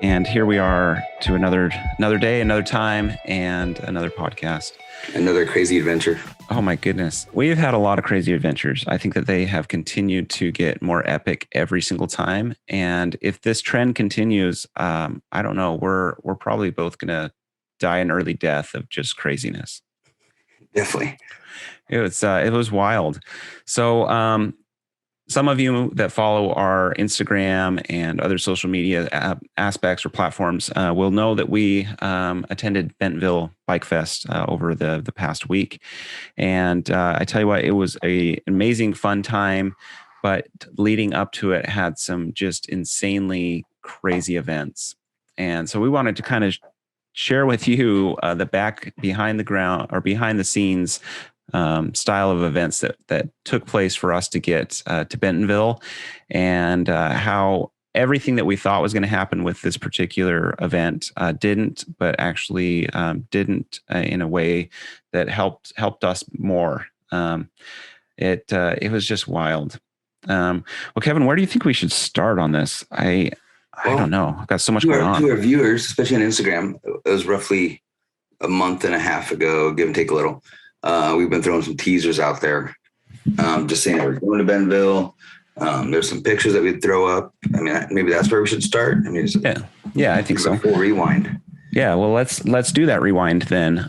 And here we are to another day, another time, and another podcast. Another crazy adventure. Oh my goodness. We've had a lot of crazy adventures. I think that they have continued to get more epic every single time. And if this trend continues, I don't know, we're probably both going to die an early death of just craziness. Definitely. It was wild. So, some of you that follow our Instagram and other social media aspects or platforms will know that we attended Bentonville Bike Fest over the past week. And I tell you what, it was an amazing, fun time, but leading up to it had some just insanely crazy events. And so we wanted to kind of share with you the behind the scenes style of events that took place for us to get to Bentonville, and how everything that we thought was going to happen with this particular event didn't, but actually didn't in a way that helped us more. It was just wild. Well, Keven, where do you think we should start on this? I don't know. I've got so much going on. To our viewers, especially on Instagram, it was roughly a month and a half ago, give and take a little. We've been throwing some teasers out there, just saying we're going to Bentonville. There's some pictures that we'd throw up. I mean, maybe that's where we should start. I mean, yeah, I think so. A full rewind. Yeah, well, let's do that rewind then.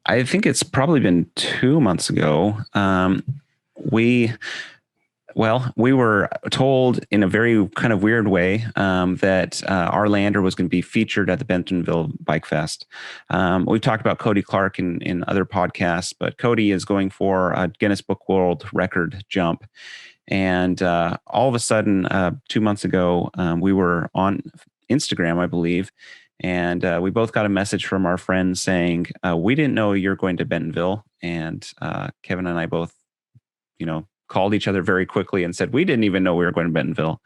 I think it's probably been 2 months ago. We were told in a very kind of weird way that our Lander was going to be featured at the Bentonville Bike Fest. We've talked about Cody Clark in other podcasts, but Cody is going for a Guinness Book World Record jump. And all of a sudden, 2 months ago, we were on Instagram, I believe, and we both got a message from our friends saying, we didn't know you're going to Bentonville. And Keven and I both, called each other very quickly and said, we didn't even know we were going to Bentonville.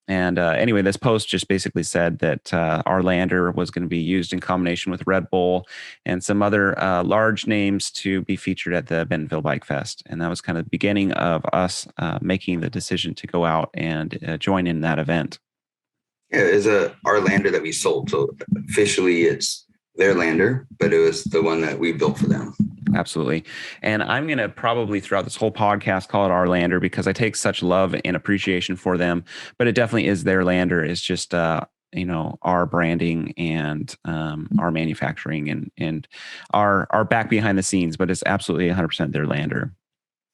Anyway, this post just basically said that our Lander was going to be used in combination with Red Bull and some other large names to be featured at the Bentonville Bike Fest. And that was kind of the beginning of us making the decision to go out and join in that event. Yeah, it's our Lander that we sold. So officially it's their Lander, but it was the one that we built for them. Absolutely. And I'm going to probably throughout this whole podcast call it our Lander because I take such love and appreciation for them, but it definitely is their Lander. It's just, our branding and our manufacturing and our back behind the scenes, but it's absolutely 100% their Lander.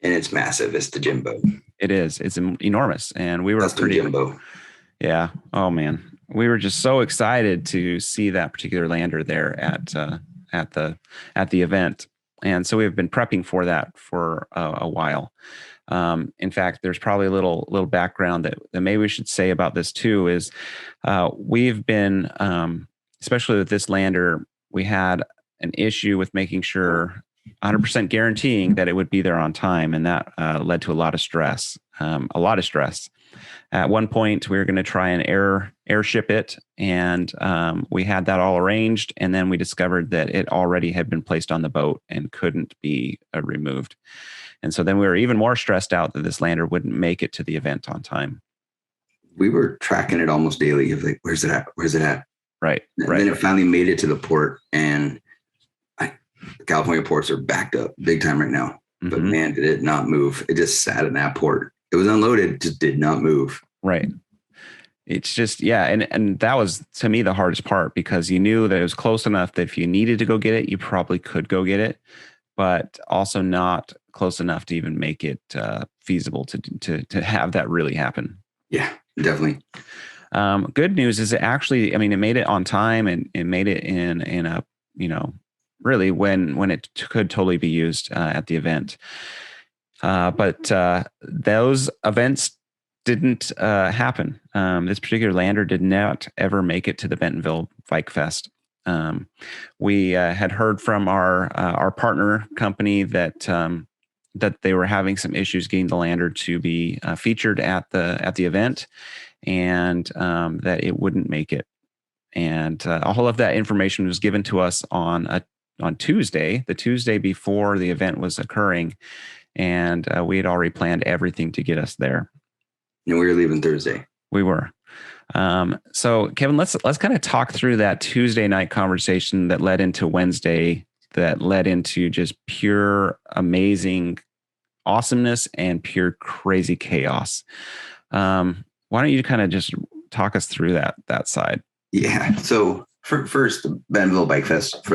And it's massive. It's the Jimbo. It is. It's enormous. And we were That's pretty Jimbo. Yeah. Oh man. We were just so excited to see that particular Lander there at the event. And so we've been prepping for that for a while. In fact, there's probably a little background that maybe we should say about this too is we've been, especially with this Lander, we had an issue with making sure 100% guaranteeing that it would be there on time. And that led to a lot of stress. At one point, we were going to try and airship it, and we had that all arranged. And then we discovered that it already had been placed on the boat and couldn't be removed. And so then we were even more stressed out that this Lander wouldn't make it to the event on time. We were tracking it almost daily. Of like, where's it at? Where's it at? Right. And then it finally made it to the port, and the California ports are backed up big time right now. Mm-hmm. But man, did it not move. It just sat in that port. It was unloaded, just did not move. Right. It's just, yeah. And that was, to me, the hardest part because you knew that it was close enough that if you needed to go get it, you probably could go get it, but also not close enough to even make it feasible to have that really happen. Yeah, definitely. Good news is it actually, it made it on time and it made it in a, really when it could totally be used at the event. But those events didn't happen. This particular Lander did not ever make it to the Bentonville Bike Fest. We had heard from our partner company that they were having some issues getting the Lander to be featured at the event, and that it wouldn't make it. And all of that information was given to us on Tuesday, the Tuesday before the event was occurring. And we had already planned everything to get us there. And we were leaving Thursday. We were. So Kevin, let's kind of talk through that Tuesday night conversation that led into Wednesday, that led into just pure amazing awesomeness and pure crazy chaos. Why don't you kind of just talk us through that side? Yeah. So first, Bentonville Bike Fest,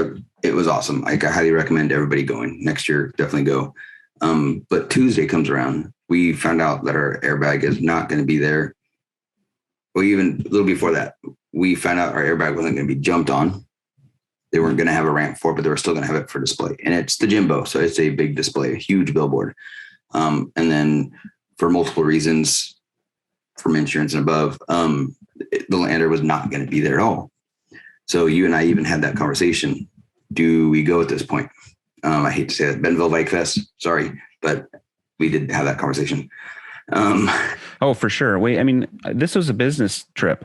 it was awesome. I highly recommend everybody going next year. Definitely go. But Tuesday comes around. We found out that our airbag is not going to be there. Well, even a little before that, we found out our airbag wasn't going to be jumped on. They weren't going to have a ramp for it, but they were still going to have it for display. And it's the Jimbo, so it's a big display, a huge billboard. And then for multiple reasons, from insurance and above, the Lander was not going to be there at all. So you and I even had that conversation. Do we go at this point? I hate to say that, Bentonville Bike Fest, sorry, but we did have that conversation. Oh, for sure. This was a business trip.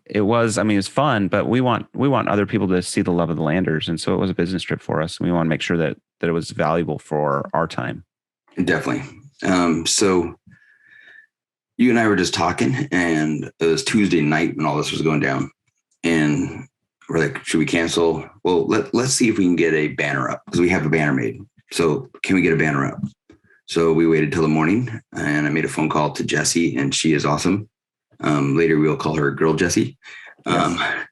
It was fun, but we want other people to see the love of the Landers. And so it was a business trip for us. We want to make sure that it was valuable for our time. Definitely. So you and I were just talking, and it was Tuesday night when all this was going down, and we're like, should we cancel? Well, let's see if we can get a banner up, because we have a banner made. So can we get a banner up? So we waited till the morning, and I made a phone call to Jessie, and she is awesome. Later, we'll call her Girl Jessie. Yes.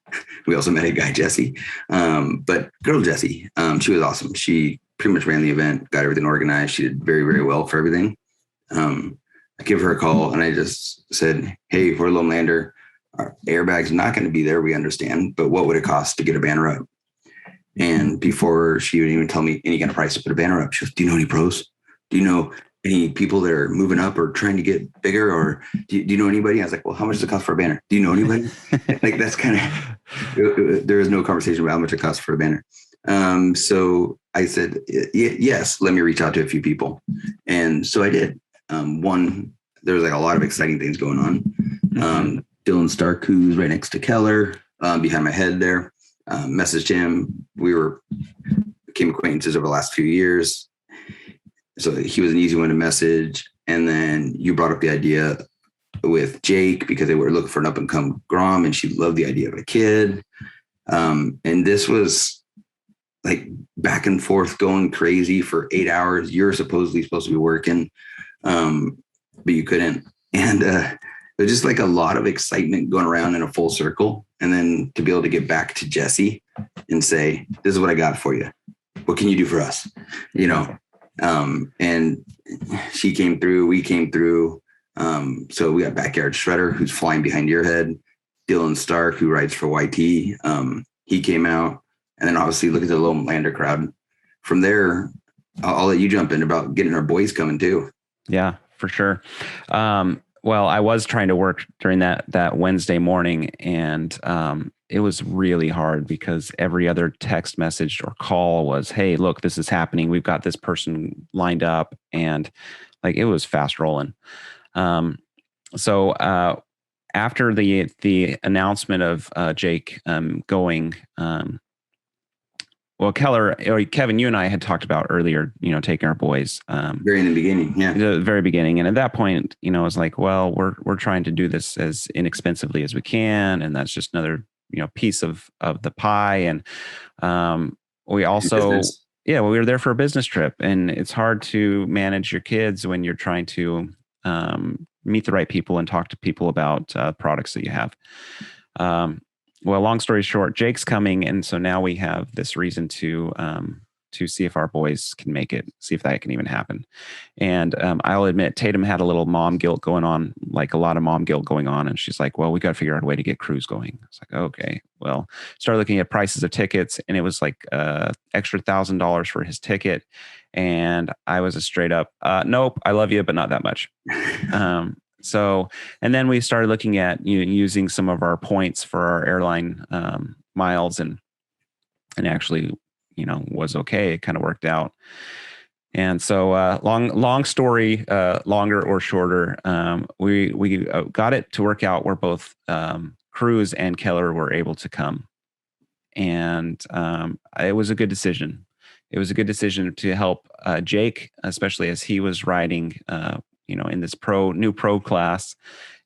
We also met a guy, Jessie. But Girl Jessie, she was awesome. She pretty much ran the event, got everything organized. She did very, very well for everything. I give her a call, and I just said, hey, we're Loam Lander. Our airbag's not going to be there. We understand. But what would it cost to get a banner up? And before she would even tell me any kind of price to put a banner up, she goes, do you know any pros? Do you know any people that are moving up or trying to get bigger? Or do you know anybody? I was like, well, how much does it cost for a banner? Do you know anybody? Like, that's kind of, there is no conversation about how much it costs for a banner. So I said, yes, let me reach out to a few people. And so I did. One, there was like a lot of exciting things going on. Dylan Stark, who's right next to Keller, behind my head there, messaged him. We became acquaintances over the last few years. So he was an easy one to message. And then you brought up the idea with Jake, because they were looking for an up and come Grom, and she loved the idea of a kid. And this was like back and forth going crazy for 8 hours. You're supposed to be working, but you couldn't. And there's just like a lot of excitement going around in a full circle. And then to be able to get back to Jessie and say, this is what I got for you. What can you do for us? And she came through, we came through. So we got Backyard Shredder, who's flying behind your head. Dylan Stark, who rides for YT. He came out. And then obviously look at the Loam Lander crowd. From there, I'll let you jump in about getting our boys coming too. Yeah, for sure. Well, I was trying to work during that Wednesday morning, and it was really hard because every other text message or call was, hey, look, this is happening. We've got this person lined up, and like, it was fast rolling. So after the announcement of Jake going, well, Keven, you and I had talked about earlier, taking our boys. Very in the beginning, yeah. The very beginning. And at that point, it was like, well, we're trying to do this as inexpensively as we can. And that's just another, piece of the pie. And we also, we were there for a business trip. And it's hard to manage your kids when you're trying to meet the right people and talk to people about products that you have. Well, long story short, Jake's coming, and so now we have this reason to see if our boys can make it, see if that can even happen. And I'll admit, Tatum had a little mom guilt going on, like a lot of mom guilt going on, and she's like, "Well, we got to figure out a way to get crews going." It's like, okay, well, started looking at prices of tickets, and it was like extra $1,000 for his ticket, and I was a straight up, nope, I love you, but not that much. So, and then we started looking at using some of our points for our airline miles, and actually, was okay. It kind of worked out. And so, long story, longer or shorter, we got it to work out where both Cruz and Keller were able to come, and it was a good decision. It was a good decision to help Jake, especially as he was riding. In this new pro class,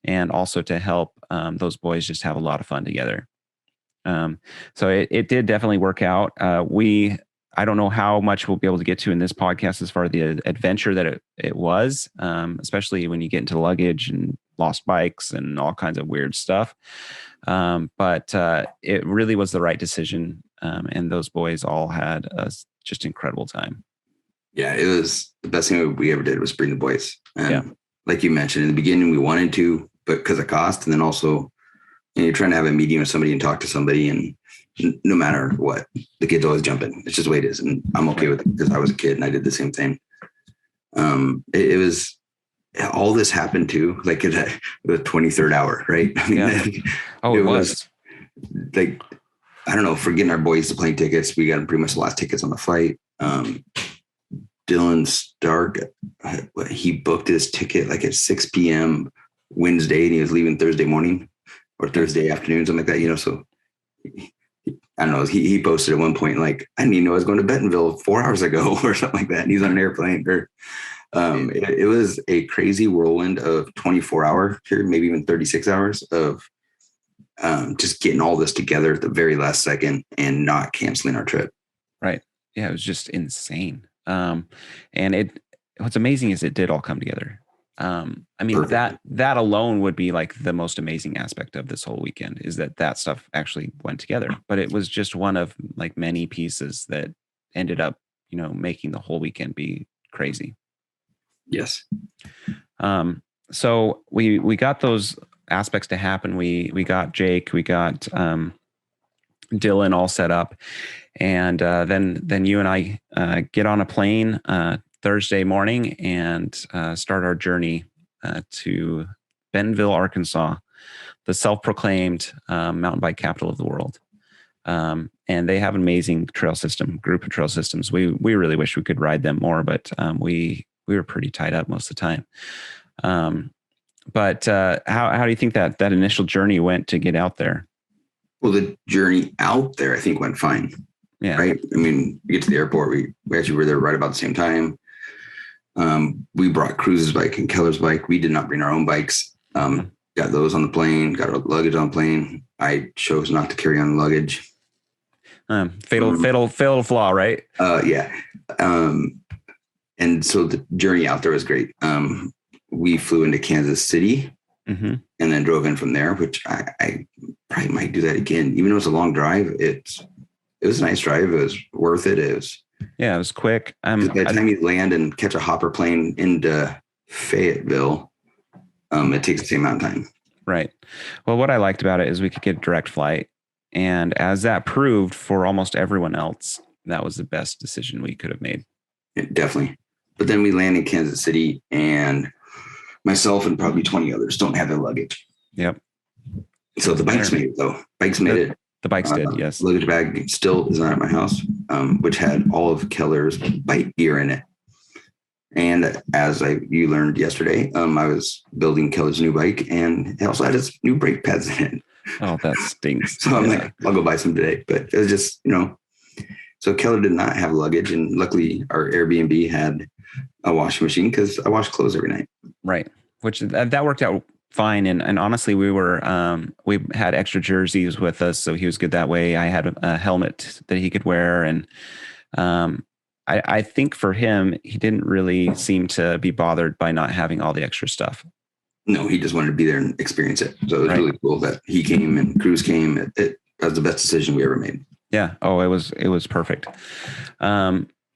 and also to help those boys just have a lot of fun together. So it did definitely work out. I don't know how much we'll be able to get to in this podcast as far as the adventure that it was, especially when you get into luggage and lost bikes and all kinds of weird stuff. But it really was the right decision. And those boys all had a just incredible time. Yeah, it was the best thing we ever did was bring the boys. And like you mentioned in the beginning, we wanted to, but because of cost, and then also you're trying to have a meeting with somebody and talk to somebody, and no matter what, the kids always jump in. It's just the way it is. And I'm okay with it because I was a kid and I did the same thing. It was all this happened too, like at the 23rd hour, right? I mean, it was like, I don't know, for getting our boys the plane tickets, we got pretty much the last tickets on the flight. Dylan Stark, he booked his ticket like at 6 p.m. Wednesday, and he was leaving Thursday morning or Thursday afternoon, something like that, so I don't know. He posted at one point, like, I didn't even know I was going to Bentonville 4 hours ago or something like that. And he's on an airplane. It was a crazy whirlwind of 24-hour period, maybe even 36 hours of just getting all this together at the very last second and not canceling our trip. Right. Yeah, it was just insane. And what's amazing is it did all come together. I mean, Perfect. that alone would be like the most amazing aspect of this whole weekend, is that stuff actually went together, but it was just one of like many pieces that ended up, making the whole weekend be crazy. Yes. So we got those aspects to happen. We got Jake, we got, Dylan all set up, and, then you and I, get on a plane, Thursday morning and start our journey to Bentonville, Arkansas, the self-proclaimed mountain bike capital of the world. And they have an amazing group of trail systems. We really wish we could ride them more, but we were pretty tied up most of the time. But how do you think that initial journey went to get out there? Well, the journey out there, I think, went fine. Yeah. Right. I mean, we get to the airport. We actually were there right about the same time. We brought Cruz's bike and Keller's bike. We did not bring our own bikes. Got those on the plane, got our luggage on the plane. I chose not to carry on luggage. Fatal flaw, right? Yeah. And so the journey out there was great. We flew into Kansas City and then drove in from there, which I probably might do that again. Even though it's a long drive, it was a nice drive. It was worth it. It was quick. By the time you land and catch a hopper plane into Fayetteville, it takes the same amount of time. Right. Well, what I liked about it is we could get a direct flight. And as that proved for almost everyone else, that was the best decision we could have made. Definitely. But then we land in Kansas City, and myself and probably 20 others don't have their luggage. Yep. So the bikes made it, though. Bikes made it. The bikes did, yes. Luggage bag still is not at my house, which had all of Keller's bike gear in it. And as you learned yesterday, I was building Keller's new bike, and it also had its new brake pads in it. Oh, that stinks. So I'm like, I'll go buy some today. But it was just, so Keller did not have luggage. And luckily our Airbnb had a washing machine because I wash clothes every night. Right. Which that worked out fine. And honestly, we had extra jerseys with us, so he was good that way. I had a helmet that he could wear. And I think for him, he didn't really seem to be bothered by not having all the extra stuff. No, he just wanted to be there and experience it. So it was really cool that he came and Cruz came. That was the best decision we ever made. Yeah. Oh, it was perfect.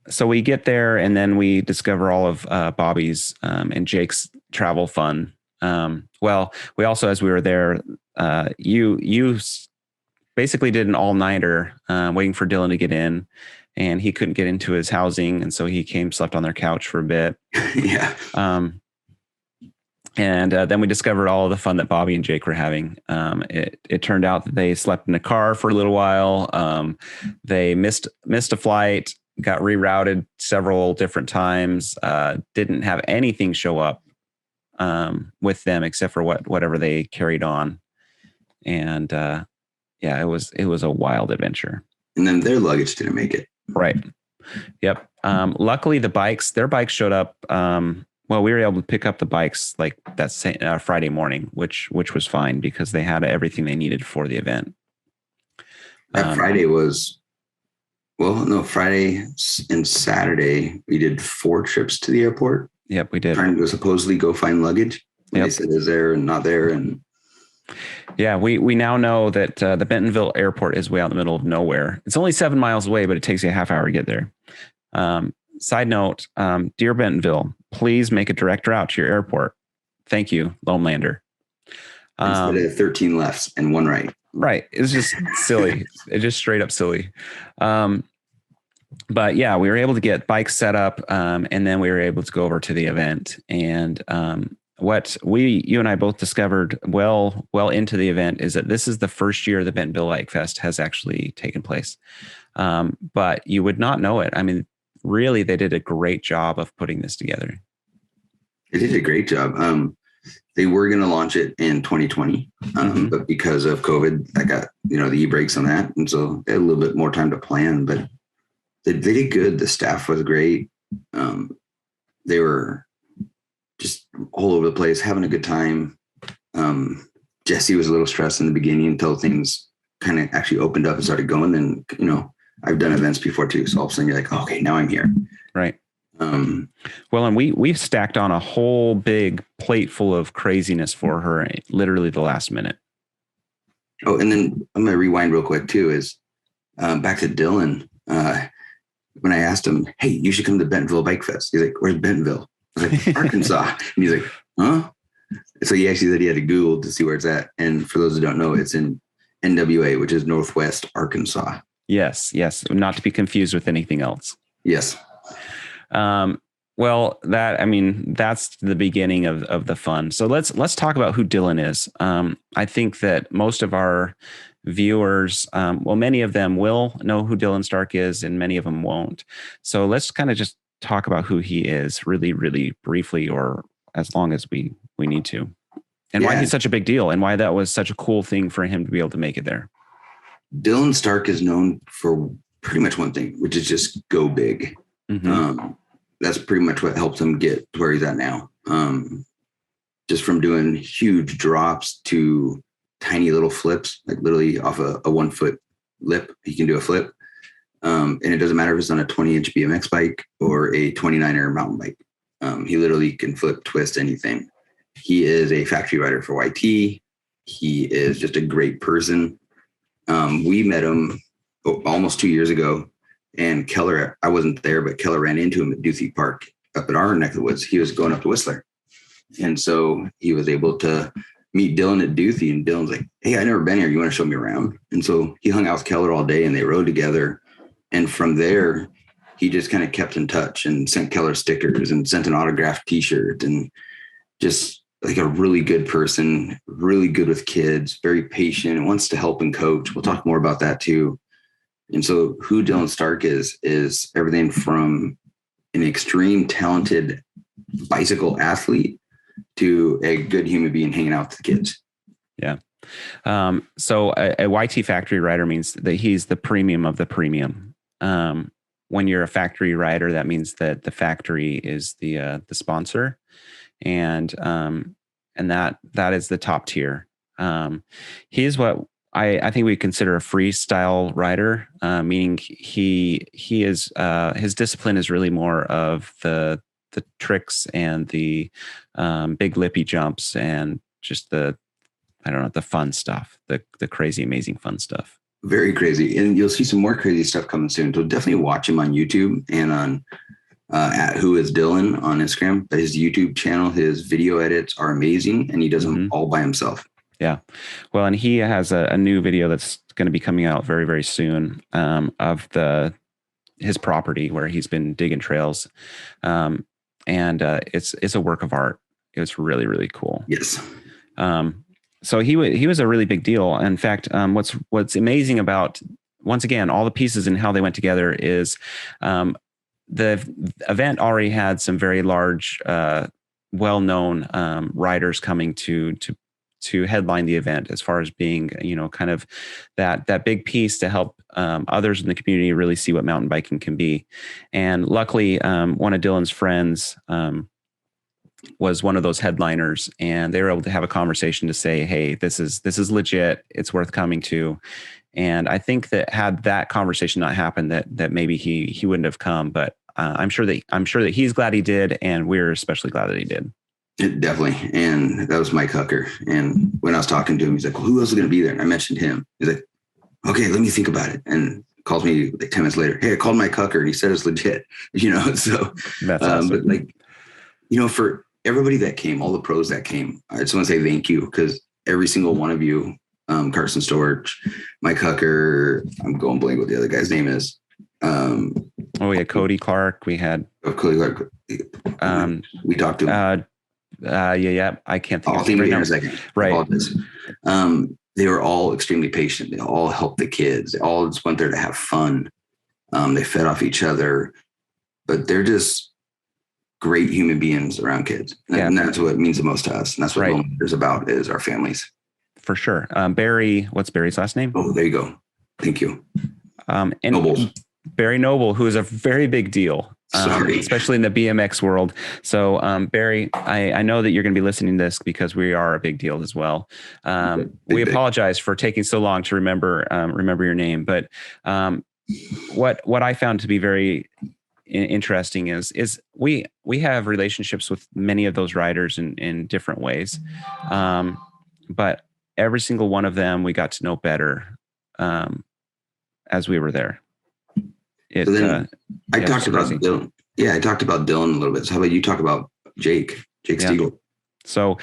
So we get there, and then we discover all of Bobby's and Jake's travel fun. Well, we also, as we were there, you basically did an all-nighter waiting for Dylan to get in, and he couldn't get into his housing, and so he slept on their couch for a bit. Yeah. And then we discovered all of the fun that Bobby and Jake were having. It turned out that they slept in a car for a little while. They missed a flight, got rerouted several different times, didn't have anything show up with them except for whatever they carried on. And it was a wild adventure. And then their luggage didn't make it. Right. Yep. Luckily their bikes showed up Well, we were able to pick up the bikes like that same, Friday morning, which was fine because they had everything they needed for the event. That Friday was, Friday and Saturday we did 4 trips to the airport. Yep, we did. Trying to supposedly go find luggage. They said is there and not there, and yeah, we now know that the Bentonville airport is way out in the middle of nowhere. It's only 7 miles away, but it takes you a half hour to get there. Side note, dear Bentonville, please make a direct route to your airport. Thank you, Loam Lander. Instead of 13 lefts and 1 right. Right. It's just silly. It's just straight up silly. But yeah, we were able to get bikes set up, and then we were able to go over to the event. And what you and I both discovered well into the event is that this is the first year the Bentonville Bike Fest has actually taken place. But you would not know it. I mean, really, they did a great job of putting this together. They did a great job. They were going to launch it in 2020, but because of COVID, I got, the e-brakes on that. And so they had a little bit more time to plan, but they did good. The staff was great. They were just all over the place, having a good time. Jesse was a little stressed in the beginning until things kind of actually opened up and started going. And, I've done events before too. So all of a sudden you're like, oh, okay, now I'm here. Right. Well, and we've stacked on a whole big plate full of craziness for her, literally the last minute. Oh, and then I'm going to rewind real quick too, is back to Dylan. When I asked him, hey, you should come to Bentonville Bike Fest. He's like, where's Bentonville? I was like, Arkansas. And he's like, huh? So he actually said he had to Google to see where it's at. And for those who don't know, it's in NWA, which is Northwest Arkansas. Yes. Not to be confused with anything else. Yes. Well, that's the beginning of the fun. So let's talk about who Dylan is. I think that most of our viewers, many of them will know who Dylan Stark is, and many of them won't. So let's kind of just talk about who he is really, really briefly, or as long as we need to, and why he's such a big deal and why that was such a cool thing for him to be able to make it there. Dylan Stark is known for pretty much one thing, which is just go big. Mm-hmm. That's pretty much what helped him get to where he's at now. Just from doing huge drops to tiny little flips, like literally off a 1 foot lip, he can do a flip. And it doesn't matter if it's on a 20-inch BMX bike or a 29er mountain bike. He literally can flip, twist, anything. He is a factory rider for YT. He is just a great person. We met him almost 2 years ago, and Keller, I wasn't there, but Keller ran into him at Duthie Park up at our neck of the woods. He was going up to Whistler. And so he was able to meet Dylan at Duthie, and Dylan's like, hey, I've never been here. You want to show me around? And so he hung out with Keller all day, and they rode together. And from there, he just kind of kept in touch and sent Keller stickers and sent an autographed T-shirt, and just like a really good person, really good with kids, very patient, and wants to help and coach. We'll talk more about that too. And so who Dylan Stark is everything from an extreme talented bicycle athlete to a good human being hanging out with the kids. Yeah. So a YT factory rider means that he's the premium of the premium. When you're a factory rider, that means that the factory is the sponsor, and that is the top tier. He is what I think we consider a freestyle rider, meaning he is his discipline is really more of the tricks and the big lippy jumps and just the fun stuff, the crazy, amazing fun stuff. Very crazy. And you'll see some more crazy stuff coming soon. So definitely watch him on YouTube and on at Who Is Dylan on Instagram. His YouTube channel, his video edits are amazing, and he does them all by himself. Yeah. Well, and he has a new video that's going to be coming out very, very soon of his property where he's been digging trails. And it's a work of art. It was really, really cool. Yes. So he was a really big deal. In fact, what's amazing about, once again, all the pieces and how they went together is the event already had some very large, well-known riders coming to headline the event, as far as being, kind of that big piece to help others in the community really see what mountain biking can be. And luckily, one of Dylan's friends, was one of those headliners, and they were able to have a conversation to say, hey, this is legit. It's worth coming to. And I think that had that conversation not happened, that maybe he wouldn't have come. But I'm sure that he's glad he did, and we're especially glad that he did. Definitely. And that was Mike Hucker. And when I was talking to him, he's like, well, who else is going to be there? And I mentioned him. He's like, okay, let me think about it. And calls me like 10 minutes later. Hey, I called Mike Hucker and he said it's legit, so that's awesome. But like, for everybody that came, all the pros that came, I just want to say thank you, because every single one of you, Carson Storch, Mike Hucker, I'm going blank what the other guy's name is. We had Cody Clark. We had Cody Clark. We talked to him. Yeah. I can't think of it right now. In a second. Right. They were all extremely patient. They all helped the kids. They all just went there to have fun. They fed off each other, but they're just great human beings around kids. And that's what means the most to us. And that's what Loam Lander is about, is our families. For sure. Barry, what's Barry's last name? Oh, there you go. Thank you. And Noble. Barry Noble, who is a very big deal. Especially in the BMX world. So, Barry, I know that you're going to be listening to this because we are a big deal as well. We apologize for taking so long to remember your name, but what I found to be very interesting is we have relationships with many of those riders in different ways, but every single one of them we got to know better as we were there. I talked about Dylan. Yeah, I talked about Dylan a little bit. So how about you talk about Jake Stiegel? So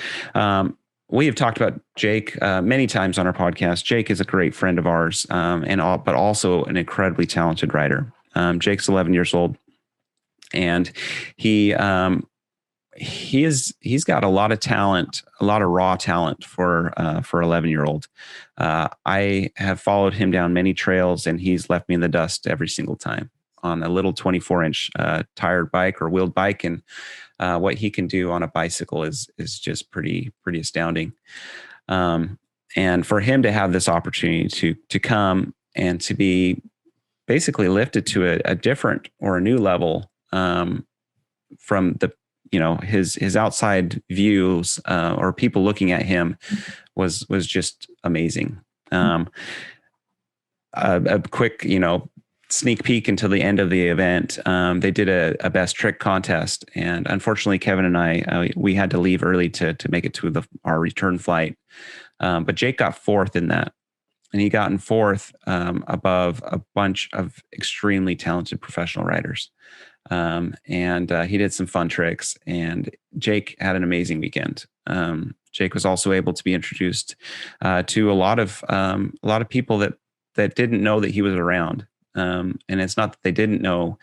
we have talked about Jake many times on our podcast. Jake is a great friend of ours, but also an incredibly talented rider. Jake's 11 years old, and he's got a lot of talent, a lot of raw talent for 11-year-old. I have followed him down many trails, and he's left me in the dust every single time on a little 24-inch tired bike or wheeled bike. And what he can do on a bicycle is just pretty astounding. And for him to have this opportunity to come and to be basically lifted to a different or a new level from the his outside views or people looking at him was just amazing. A quick sneak peek into the end of the event. They did a best trick contest, and unfortunately Keven and I we had to leave early to make it to our return flight. But Jake got fourth in that, and he got in fourth above a bunch of extremely talented professional riders. And he did some fun tricks, and Jake had an amazing weekend. Jake was also able to be introduced to a lot of people that didn't know that he was around. And it's not that they didn't know,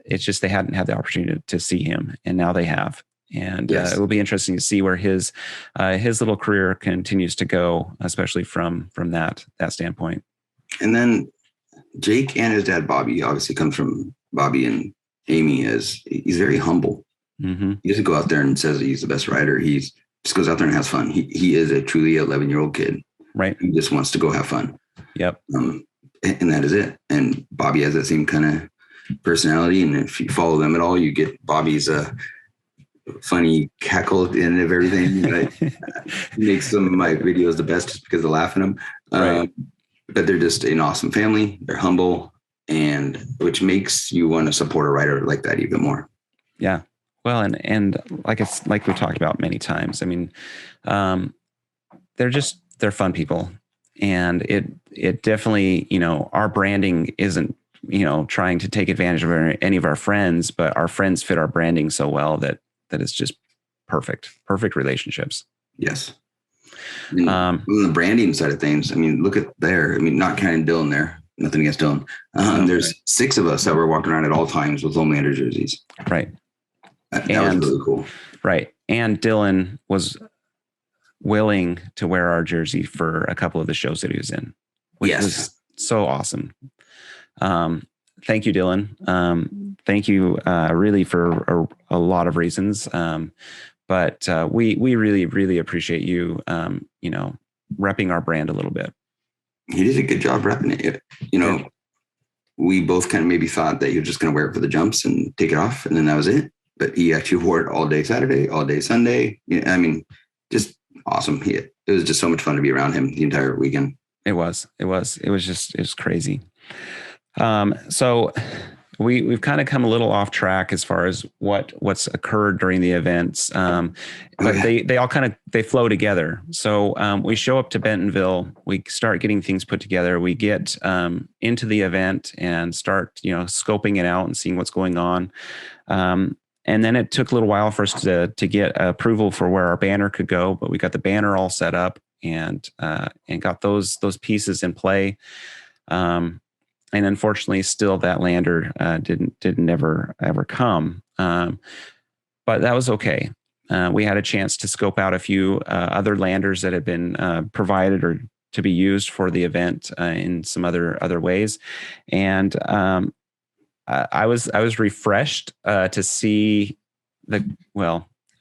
it's just they hadn't had the opportunity to see him, and now they have. And it will be interesting to see where his little career continues to go, especially from that standpoint. And then Jake and his dad Bobby obviously comes from Bobby and Amy. He's very humble. Mm-hmm. He doesn't go out there and says he's the best rider. He just goes out there and has fun. He is a truly 11-year-old kid. Right. He just wants to go have fun. Yep. And that is it. And Bobby has that same kind of personality. And if you follow them at all, you get Bobby's funny cackle at the end of everything. He makes some of my videos the best just because of laughing at them. Right. But they're just an awesome family. They're humble, and which makes you want to support a rider like that even more. Yeah. Well, and like we've talked about many times, I mean, they're fun people, and it definitely, our branding isn't, trying to take advantage of any of our friends, but our friends fit our branding so well that it's just perfect relationships. Yes. On the branding side of things, I mean, look at there. I mean, not counting Dylan there. Nothing against Dylan. There's 6 of us that were walking around at all times with Loam Lander jerseys. Right. That was really cool. Right. And Dylan was willing to wear our jersey for a couple of the shows that he was in, which was so awesome. Thank you, Dylan. Thank you really for a lot of reasons. But we really, really appreciate you, repping our brand a little bit. He did a good job repping it. We both kind of maybe thought that he was just going to wear it for the jumps and take it off, and then that was it. but he actually wore it all day Saturday, all day Sunday. I mean, just awesome. It was just so much fun to be around him the entire weekend. It was crazy. So we've kind of come a little off track as far as what's occurred during the events. But they all they flow together. So we show up to Bentonville, we start getting things put together. We get into the event and start, scoping it out and seeing what's going on. And then it took a little while for us to get approval for where our banner could go, but we got the banner all set up and got those pieces in play. And unfortunately, still that lander didn't ever come. But that was okay. We had a chance to scope out a few other landers that had been provided or to be used for the event in some other ways, and I was refreshed to see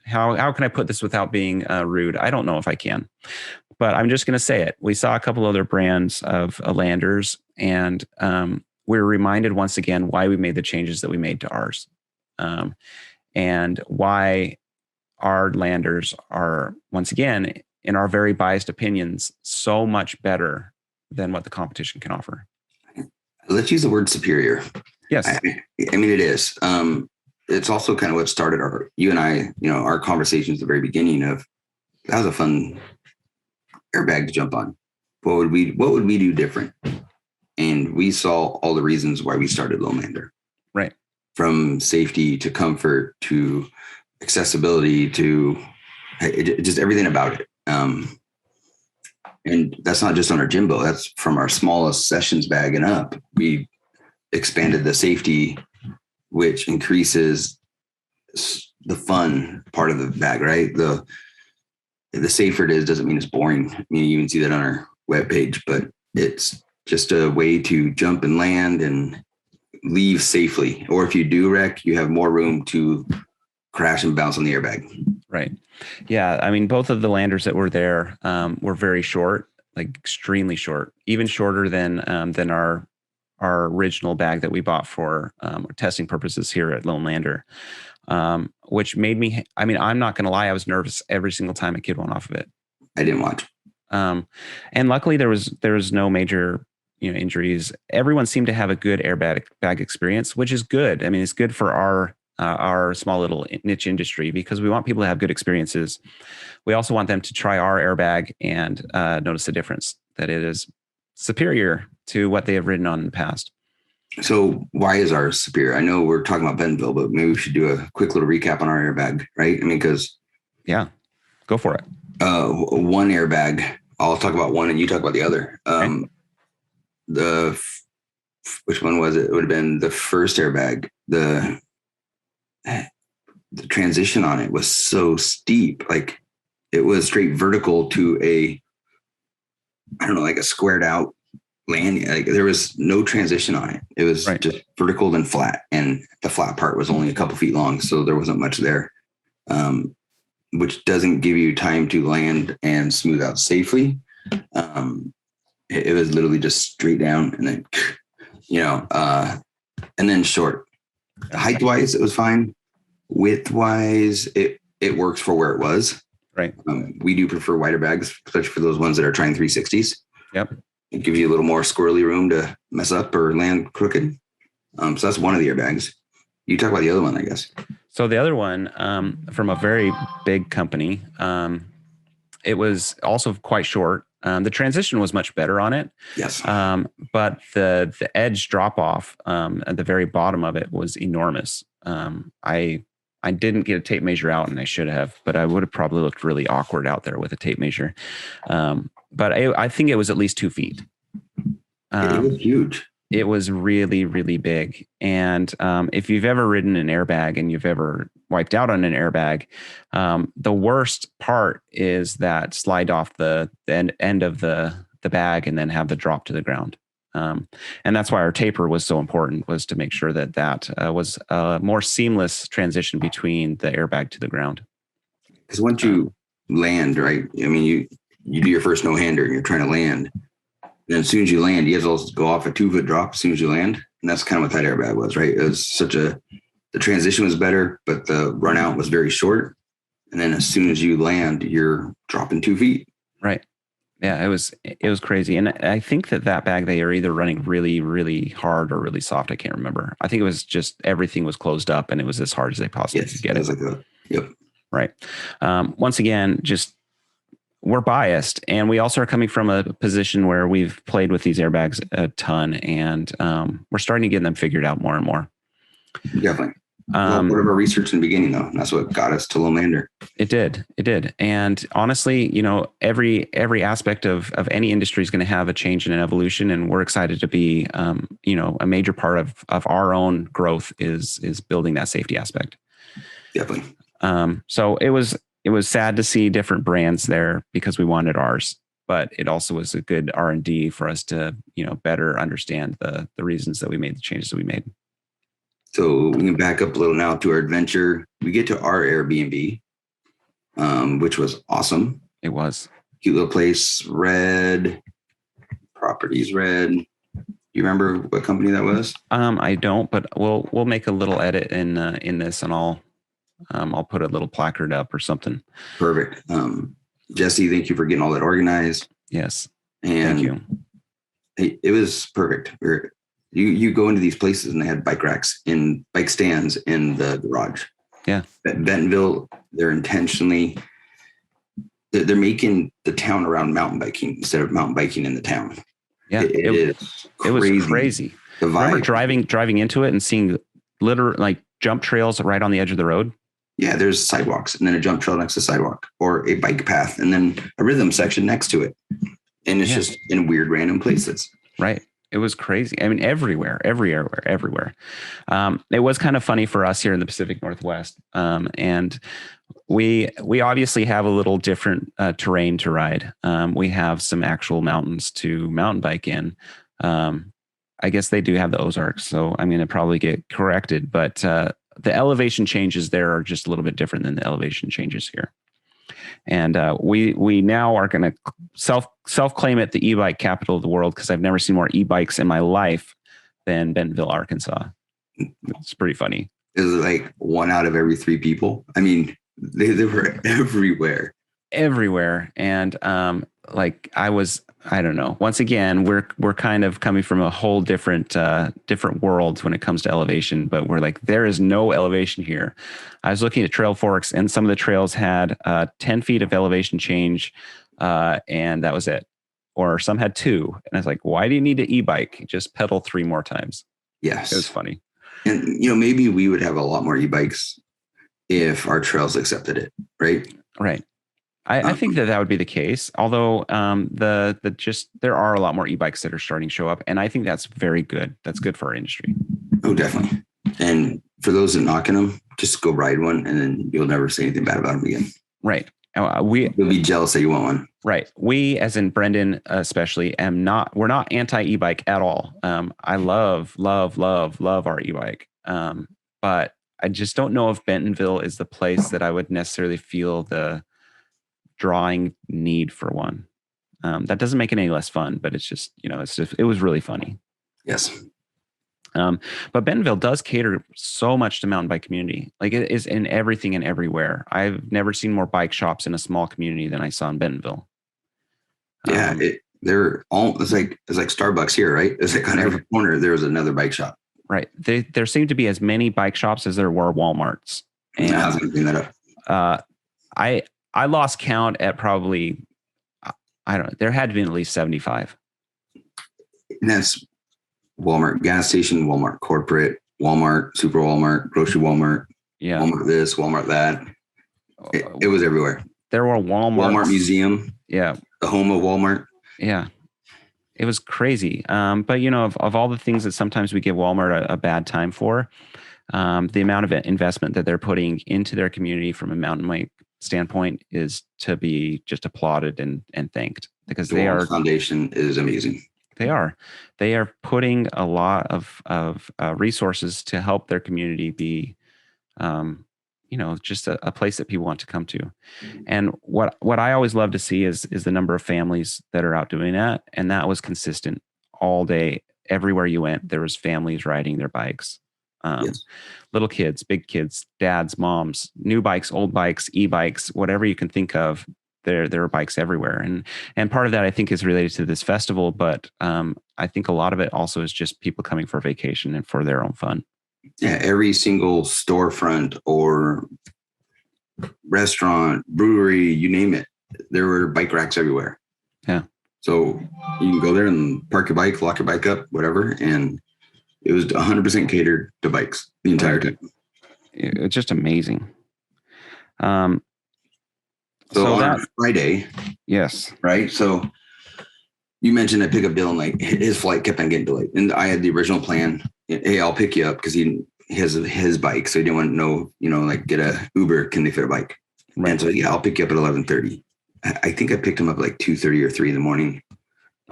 how can I put this without being rude? I don't know if I can, but I'm just going to say it. We saw a couple other brands of landers, and we were reminded once again why we made the changes that we made to ours, and why our landers are, once again, in our very biased opinions, so much better than what the competition can offer. Let's use the word superior. Yes. I mean, it is. It's also kind of what started you and I, our conversations at the very beginning of, that was a fun airbag to jump on. What would we do different? And we saw all the reasons why we started Loam Lander. Right. From safety to comfort to accessibility to just everything about it. And that's not just on our Jimbo. That's from our smallest sessions bag and up. We expanded the safety, which increases the fun part of the bag, right? The safer it is doesn't mean it's boring. I mean, you even see that on our webpage, but it's just a way to jump and land and leave safely. Or if you do wreck, you have more room to crash and bounce on the airbag. Right. Yeah. I mean, both of the landers that were there were very short, like extremely short, even shorter than our original bag that we bought for testing purposes here at Loam Lander, which made me, I'm not going to lie, I was nervous every single time a kid went off of it. I didn't watch. And luckily there was no major, injuries. Everyone seemed to have a good airbag experience, which is good. I mean, it's good for our small little niche industry because we want people to have good experiences. We also want them to try our airbag and notice the difference, that it is superior to what they have ridden on in the past. So why is ours superior? I know we're talking about Bentonville, but maybe we should do a quick little recap on our airbag, right? I mean, because go for it. One airbag, I'll talk about one and you talk about the other. Okay. Which one was it? It would have been the first airbag. The transition on it was so steep, like it was straight vertical to like a squared out landing. Like there was no transition on it. It was just vertical and flat, and the flat part was only a couple feet long, so there wasn't much there, which doesn't give you time to land and smooth out safely. It was literally just straight down, and then and then short. Height wise, it was fine. Width wise, it works for where it was. Right. We do prefer wider bags, especially for those ones that are trying 360s. Yep. It gives you a little more squirrely room to mess up or land crooked. So that's one of the airbags. You talk about the other one, I guess. So the other one from a very big company, it was also quite short. The transition was much better on it. Yes. But the edge drop off at the very bottom of it was enormous. I didn't get a tape measure out, and I should have, but I would have probably looked really awkward out there with a tape measure. But I think it was at least 2 feet. It was huge. It was really, really big. And if you've ever ridden an airbag and you've ever wiped out on an airbag, the worst part is that slide off the end of the bag and then have the drop to the ground. And that's why our taper was so important, was to make sure that was a more seamless transition between the airbag to the ground. Because once you land, right? I mean, you do your first no-hander and you're trying to land. Then as soon as you land, you have to go off a 2-foot drop as soon as you land. And that's kind of what that airbag was, right? It was such a the transition was better, but the run out was very short. And then as soon as you land, you're dropping 2 feet. Right. Yeah, it was crazy. And I think that bag, they are either running really, really hard or really soft. I can't remember. I think it was just everything was closed up and it was as hard as they possibly could get it. Yep. Right. Once again, just we're biased, and we also are coming from a position where we've played with these airbags a ton, and we're starting to get them figured out more and more. Definitely. Part of our research in the beginning, though, that's what got us to Loam Lander. It did. And honestly, every aspect of any industry is going to have a change and an evolution, and we're excited to be, a major part of our own growth is building that safety aspect. Definitely. So it was sad to see different brands there because we wanted ours, but it also was a good R&D for us to, better understand the reasons that we made the changes that we made. So we can back up a little now to our adventure. We get to our Airbnb, which was awesome. It was. Cute little place, red, properties red. You remember what company that was? I don't, but we'll make a little edit in this, and I'll put a little placard up or something. Perfect. Jesse, thank you for getting all that organized. Yes. And thank you. It was perfect. You go into these places and they had bike racks and bike stands in the garage. Yeah. At Bentonville, they're making the town around mountain biking instead of mountain biking in the town. Yeah. It was crazy. The vibe. Remember driving into it and seeing literal like jump trails right on the edge of the road? Yeah, there's sidewalks and then a jump trail next to the sidewalk, or a bike path and then a rhythm section next to it. And it's just in weird random places. Right. It was crazy. I mean, everywhere. It was kind of funny for us here in the Pacific Northwest. And we obviously have a little different terrain to ride. We have some actual mountains to mountain bike in. I guess they do have the Ozarks, so I'm going to probably get corrected, but the elevation changes there are just a little bit different than the elevation changes here. And we now are going to self-claim it the e-bike capital of the world, because I've never seen more e-bikes in my life than Bentonville, Arkansas. It's pretty funny. It was like 1 out of every 3 people. I mean, they were everywhere. And I don't know. Once again, we're kind of coming from a whole different world when it comes to elevation, but we're like, there is no elevation here. I was looking at Trail Forks, and some of the trails had 10 feet of elevation change, and that was it. Or some had 2. And I was like, why do you need an e-bike? Just pedal 3 more times. Yes. It was funny. And, maybe we would have a lot more e-bikes if our trails accepted it, right? Right. I think that would be the case. Although there are a lot more e-bikes that are starting to show up, and I think that's very good. That's good for our industry. Oh, definitely. And for those that knocking them, just go ride one, and then you'll never say anything bad about them again. Right. You'll be jealous that you want one. Right. We, as in Brendan, especially, we're not anti e-bike at all. I love our e-bike. But I just don't know if Bentonville is the place that I would necessarily feel the drawing need for one. That doesn't make it any less fun, but it's just, it was really funny. Yes. But Bentonville does cater so much to mountain bike community. Like, it is in everything and everywhere. I've never seen more bike shops in a small community than I saw in Bentonville. Yeah. It's like Starbucks here, right? It's like on every corner, there was another bike shop. Right. There seem to be as many bike shops as there were Walmarts. And I was going to bring that up. I lost count at probably, I don't know, there had to be at least 75. And that's Walmart gas station, Walmart corporate, Walmart, Super Walmart, grocery Walmart, Walmart this, Walmart that. It was everywhere. There were Walmart museum. Yeah. The home of Walmart. Yeah. It was crazy. But, of all the things that sometimes we give Walmart a bad time for, the amount of investment that they're putting into their community from a mountain bike standpoint is to be just applauded and thanked, because the foundation is amazing. They are putting a lot of resources to help their community be, just a place that people want to come to. And what I always love to see is the number of families that are out doing that. And that was consistent all day. Everywhere you went, there was families riding their bikes. Yes. Little kids, big kids, dads, moms, new bikes, old bikes, e-bikes, whatever you can think of. There are bikes everywhere, and part of that I think is related to this festival, but I think a lot of it also is just people coming for vacation and for their own fun. Yeah, every single storefront or restaurant, brewery, you name it, there were bike racks everywhere. Yeah. So you can go there and park your bike, lock your bike up, whatever, and it was 100% catered to bikes the entire time. It's just amazing. So on Friday, yes, right? So you mentioned I pick up Dylan, like his flight kept on getting delayed, and I had the original plan. Hey, I'll pick you up because he has his bike, so he didn't want to know, like get a Uber. Can they fit a bike? Right. And so I'll pick you up at 11:30. I think I picked him up like 2:30 or 3 in the morning.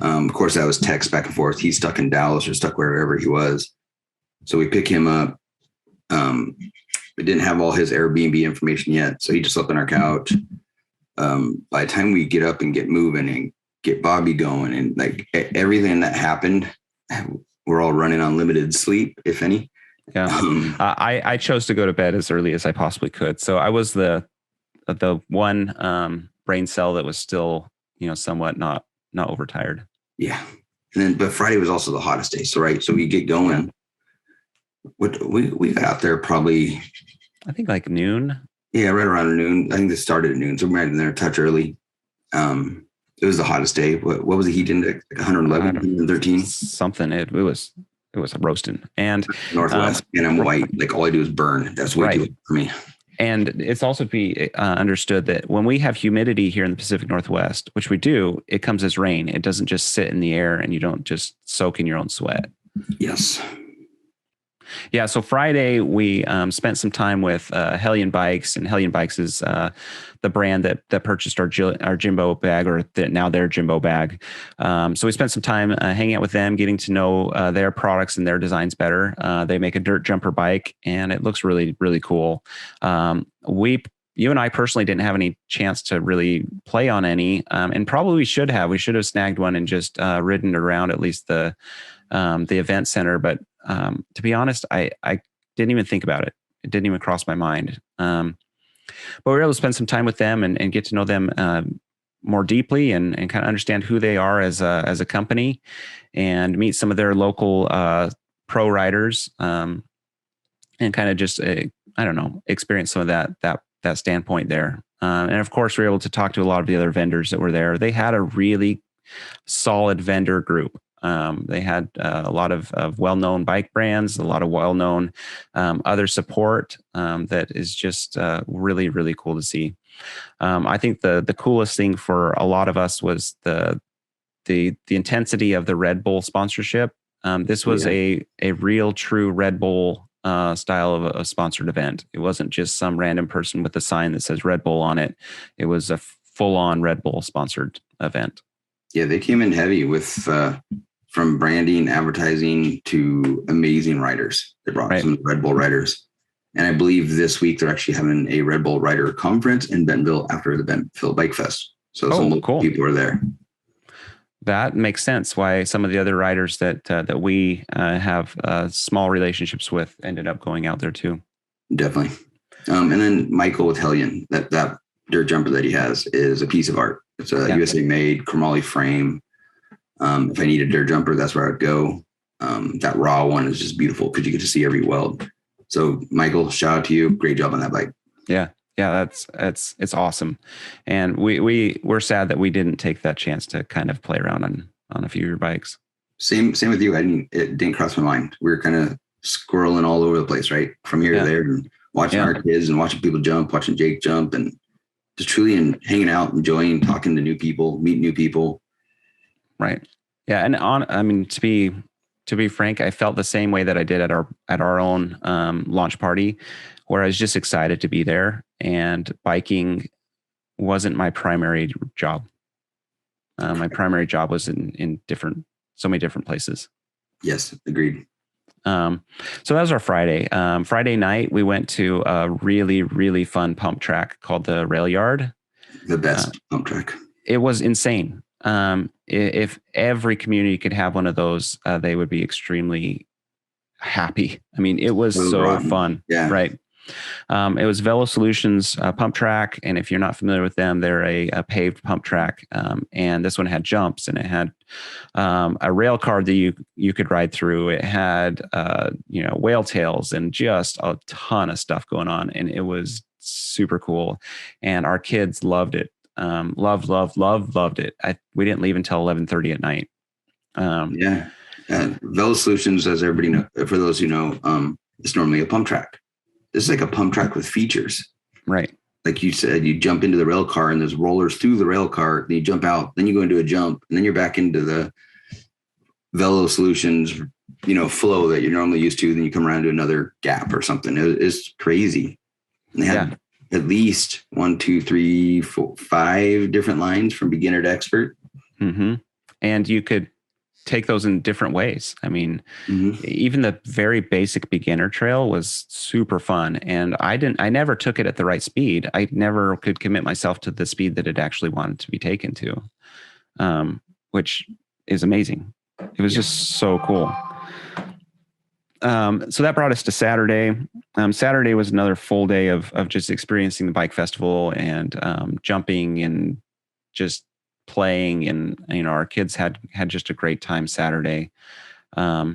Of course, I was text back and forth. He's stuck in Dallas or stuck wherever he was. So we pick him up. We didn't have all his Airbnb information yet, so he just slept on our couch. By the time we get up and get moving and get Bobby going and like everything that happened, we're all running on limited sleep, if any. Yeah. I chose to go to bed as early as I possibly could. So I was the one brain cell that was still, somewhat not overtired. Yeah. But Friday was also the hottest day. So, right. So we get going. We got out there probably, I think like noon. Yeah, right around noon. I think this started at noon. So we might have been there a touch early. It was the hottest day. What was the heat index? 111, 113? Something. It was roasting. And Northwest, and I'm white. Like all I do is burn. That's way too late for me. And it's also to be understood that when we have humidity here in the Pacific Northwest, which we do, it comes as rain. It doesn't just sit in the air and you don't just soak in your own sweat. Yes. Yeah. So Friday we spent some time with Hellion Bikes, and Hellion Bikes is the brand that purchased our Jimbo bag, or now their Jimbo bag. So we spent some time hanging out with them, getting to know their products and their designs better. They make a dirt jumper bike, and it looks really, really cool. You and I personally didn't have any chance to really play on any, and probably we should have. We should have snagged one and just ridden around at least the event center. But to be honest, I didn't even think about it. It didn't even cross my mind. But we were able to spend some time with them and get to know them more deeply and kind of understand who they are as a company, and meet some of their local pro riders, and kind of just experience some of that standpoint there. And of course, we were able to talk to a lot of the other vendors that were there. They had a really solid vendor group. They had a lot of well-known bike brands, a lot of well-known other support that is just really, really cool to see. I think the coolest thing for a lot of us was the intensity of the Red Bull sponsorship. This was a real, true Red Bull style of a sponsored event. It wasn't just some random person with a sign that says Red Bull on it. It was a full-on Red Bull sponsored event. Yeah, they came in heavy with from branding, advertising to amazing riders. They brought some Red Bull riders. And I believe this week they're actually having a Red Bull rider conference in Bentonville after the Bentonville Bike Fest. So some local people are there. That makes sense why some of the other riders that we have small relationships with ended up going out there too. Definitely. And then Michael with Hellion, that dirt jumper that he has is a piece of art. It's a USA made chromoly frame. If I need a dirt jumper, that's where I'd go. That raw one is just beautiful because you get to see every weld. So Michael, shout out to you. Great job on that bike. Yeah. Yeah. It's awesome. And we're sad that we didn't take that chance to kind of play around on a few of your bikes. Same with you. It didn't cross my mind. We were kind of squirreling all over the place, right? From here to there, and watching our kids and watching people jump, watching Jake jump, and just truly hanging out, enjoying talking to new people, meeting new people. Right. Yeah. And to be frank, I felt the same way that I did at our own launch party, where I was just excited to be there, and biking wasn't my primary job. My primary job was in so many different places. Yes. Agreed. So that was our Friday. Friday night, we went to a really, really fun pump track called the Rail Yard. The best pump track. It was insane. If every community could have one of those, they would be extremely happy. I mean, it was so fun. Yeah. Right. It was Velo Solutions pump track. And if you're not familiar with them, they're a paved pump track. And this one had jumps, and it had a rail car that you could ride through. It had, whale tails and just a ton of stuff going on. And it was super cool. And our kids loved it. Loved it. We didn't leave until 11:30 at night. Velo Solutions, as everybody know, for those who know, it's normally a pump track. This is like a pump track with features. Right. Like you said, you jump into the rail car and there's rollers through the rail car. Then you jump out, then you go into a jump, and then you're back into the Velo Solutions, flow that you're normally used to. Then you come around to another gap or something. It's crazy. And they had at least 1, 2, 3, 4, 5 different lines from beginner to expert. Mm-hmm. And you could take those in different ways. I mean, even the very basic beginner trail was super fun. And I never took it at the right speed. I never could commit myself to the speed that it actually wanted to be taken to, which is amazing. It was just so cool. So that brought us to Saturday. Saturday was another full day of just experiencing the bike festival and jumping and just playing, and our kids had just a great time Saturday. I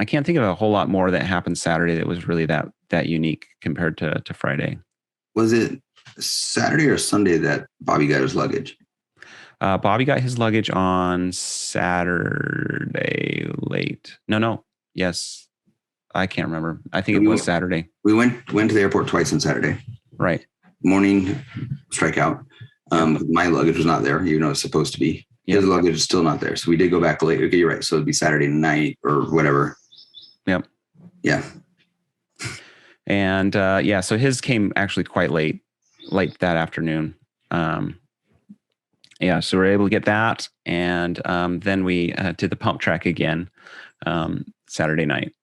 can't think of a whole lot more that happened Saturday that was really that unique compared to Friday. Was it Saturday or Sunday that Bobby got his luggage? Bobby got his luggage on Saturday late. No. Yes. I can't remember. I think it was Saturday. We went to the airport twice on Saturday. Right. Morning strikeout. My luggage was not there, even though it's supposed to be. His luggage is still not there. So we did go back late. Okay, you're right. So it'd be Saturday night or whatever. Yep. Yeah. And so his came actually quite late that afternoon. So we were able to get that. And then we did the pump track again Saturday night.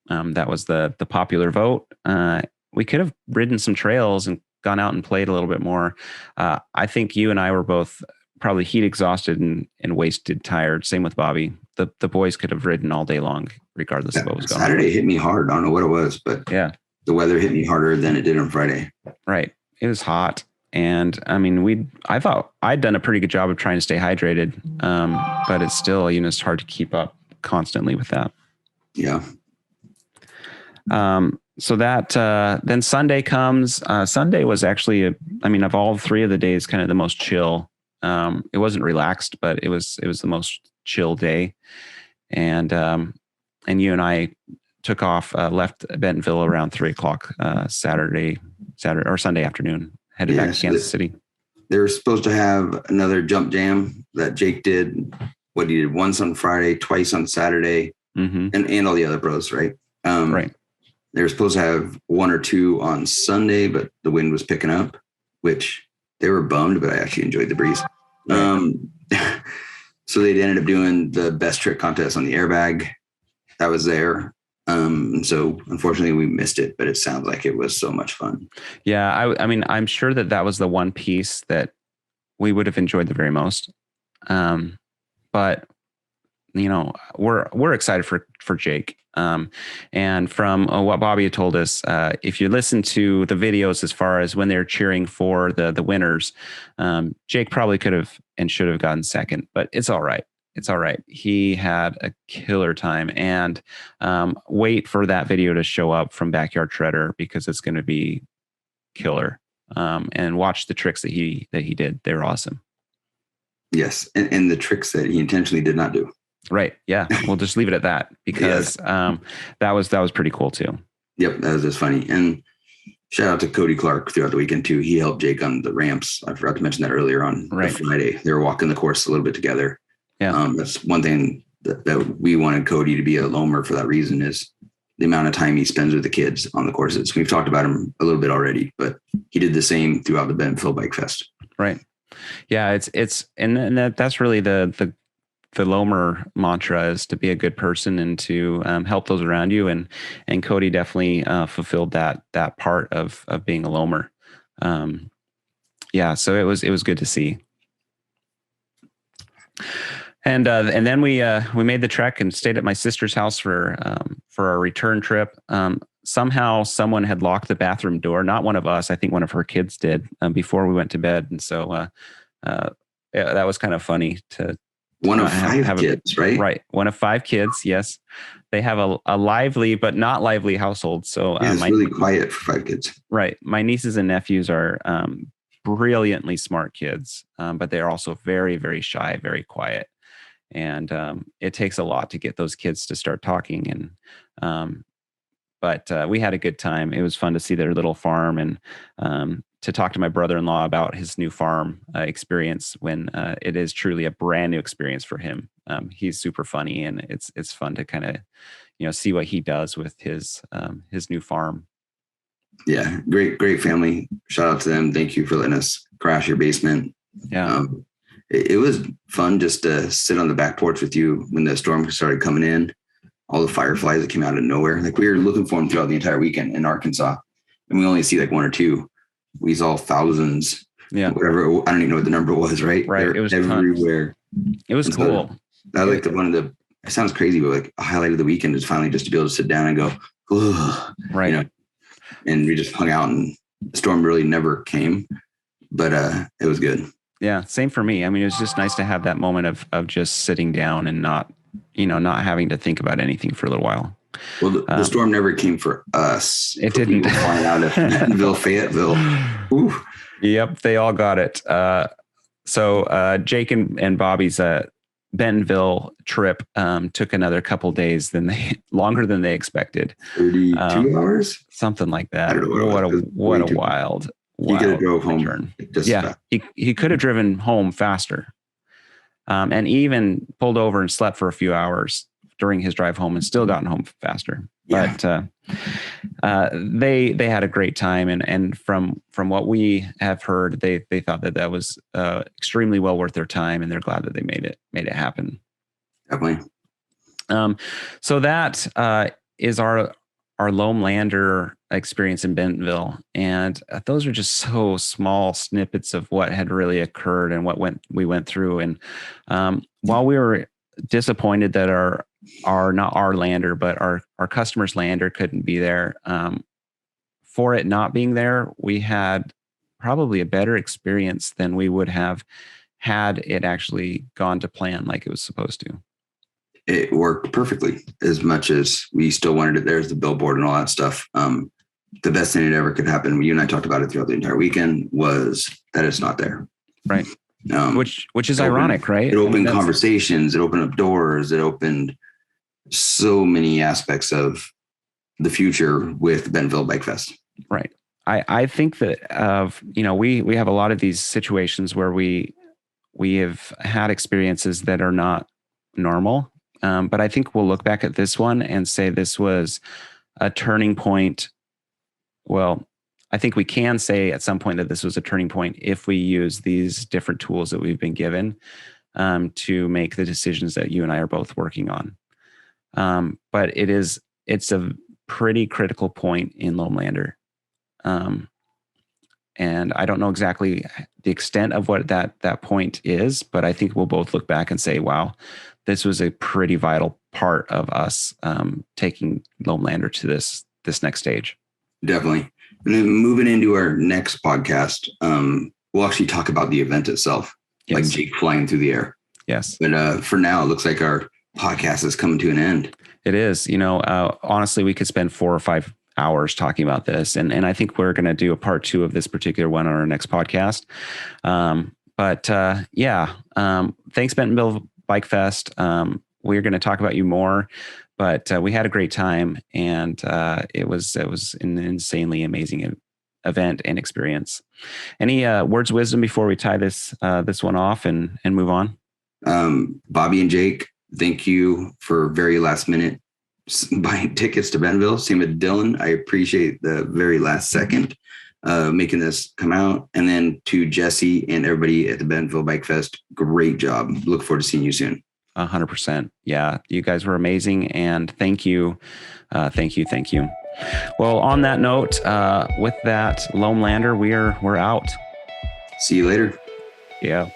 That was the popular vote. We could have ridden some trails and gone out and played a little bit more. I think you and I were both probably heat exhausted and wasted tired. Same with Bobby. The boys could have ridden all day long, regardless of what was going on. Saturday hit me hard. I don't know what it was, but the weather hit me harder than it did on Friday. Right. It was hot. And I mean, I thought I'd done a pretty good job of trying to stay hydrated. But it's still, it's hard to keep up constantly with that. Yeah. So that, then Sunday comes. Sunday was actually, of all 3 of the days, kind of the most chill. It wasn't relaxed, but it was the most chill day. And you and I took off, left Bentonville around 3:00, Saturday or Sunday afternoon, headed back to Kansas City. They were supposed to have another jump jam that Jake did. He did once on Friday, twice on Saturday, and all the other bros, right? Right. They were supposed to have 1 or 2 on Sunday, but the wind was picking up, which they were bummed, but I actually enjoyed the breeze. So they ended up doing the best trick contest on the airbag that was there. So unfortunately we missed it, but it sounds like it was so much fun. Yeah. I'm sure that was the one piece that we would have enjoyed the very most. But we're excited for Jake. And from what Bobby had told us, if you listen to the videos as far as when they're cheering for the winners, Jake probably could have and should have gotten second, but it's all right. It's all right. He had a killer time, and wait for that video to show up from Backyard Shredder, because it's going to be killer. And watch the tricks that he did. They're awesome. Yes. And the tricks that he intentionally did not do. Right. Yeah. We'll just leave it at that, because that was pretty cool too. Yep. That was just funny. And shout out to Cody Clark throughout the weekend too. He helped Jake on the ramps. I forgot to mention that earlier on Friday. They were walking the course a little bit together. Yeah. That's one thing that we wanted Cody to be a loamer for that reason, is the amount of time he spends with the kids on the courses. We've talked about him a little bit already, but he did the same throughout the Bentonville Bike Fest. Right. Yeah. And that's really the Loamer mantra, is to be a good person and to help those around you. And Cody definitely fulfilled that part of being a Loamer. So it was good to see. And then we made the trek and stayed at my sister's house for for our return trip. Somehow someone had locked the bathroom door. Not one of us. I think one of her kids did before we went to bed. And so that was kind of funny to one of five kids, right? Right. One of 5 kids. Yes. They have a lively, but not lively household. So it's really quiet for 5 kids. Right. My nieces and nephews are brilliantly smart kids, but they're also very, very shy, very quiet. And it takes a lot to get those kids to start talking. And but we had a good time. It was fun to see their little farm and to talk to my brother-in-law about his new farm experience when it is truly a brand new experience for him. He's super funny, and it's fun to kind of see what he does with his new farm. Yeah, great family. Shout out to them. Thank you for letting us crash your basement. Yeah. It was fun just to sit on the back porch with you when the storm started coming in. All the fireflies that came out of nowhere. Like, we were looking for them throughout the entire weekend in Arkansas, and we only see like 1 or 2. We saw thousands. Yeah. Whatever. I don't even know what the number was. Right. Right. It was everywhere. It was cool. I like it sounds crazy, but like a highlight of the weekend is finally just to be able to sit down and go, ugh, right. And we just hung out, and the storm really never came, but it was good. Yeah. Same for me. I mean, it was just nice to have that moment of just sitting down and not having to think about anything for a little while. Well, the storm never came for us. It didn't. Flying out of Bentonville, Fayetteville. Ooh. Yep. They all got it. So Jake and Bobby's Bentonville trip took another couple days longer than they expected. 32 hours? Something like that. I don't know what a wild he could have drove home. He could have driven home faster. And even pulled over and slept for a few hours during his drive home and still gotten home faster. Yeah. But they had a great time. And from what we have heard, they thought that was extremely well worth their time, and they're glad that they made it happen. Definitely. So that is our Loam Lander experience in Bentonville. And those are just so small snippets of what had really occurred and what we went through. And while we were disappointed that our not our lander, but our customer's lander couldn't be there, for it not being there, we had probably a better experience than we would have had it actually gone to plan like it was supposed to. It worked perfectly, as much as we still wanted it. There's the billboard and all that stuff. The best thing that ever could happen, you and I talked about it throughout the entire weekend, was that it's not there. Right. Which is ironic, right? It opened conversations. It opened up doors. It opened so many aspects of the future with Bentonville Bike Fest. Right. I think that we have a lot of these situations where we have had experiences that are not normal. But I think we'll look back at this one and say this was a turning point. Well, I think we can say at some point that this was a turning point if we use these different tools that we've been given to make the decisions that you and I are both working on. But it's a pretty critical point in Loam Lander. And I don't know exactly the extent of what that point is, but I think we'll both look back and say, wow, this was a pretty vital part of us taking Loam Lander to this next stage. Definitely. And then moving into our next podcast, we'll actually talk about the event itself, like Jake flying through the air. Yes. But for now, it looks like our podcast is coming to an end. It is. Honestly, we could spend 4 or 5 hours talking about this. And I think we're going to do a part 2 of this particular one on our next podcast. Thanks, Bentonville Bike Fest. We're going to talk about you more, but we had a great time, and it was an insanely amazing event and experience. Any words of wisdom before we tie this one off and move on? Bobby and Jake, thank you for very last minute buying tickets to Bentonville. Same with Dylan. I appreciate the very last second making this come out. And then to Jesse and everybody at the Bentonville Bike Fest, great job. Look forward to seeing you soon. 100%. Yeah, you guys were amazing, and thank you. Thank you. Well, on that note, with that, Loam Lander, we're out. See you later. Yeah.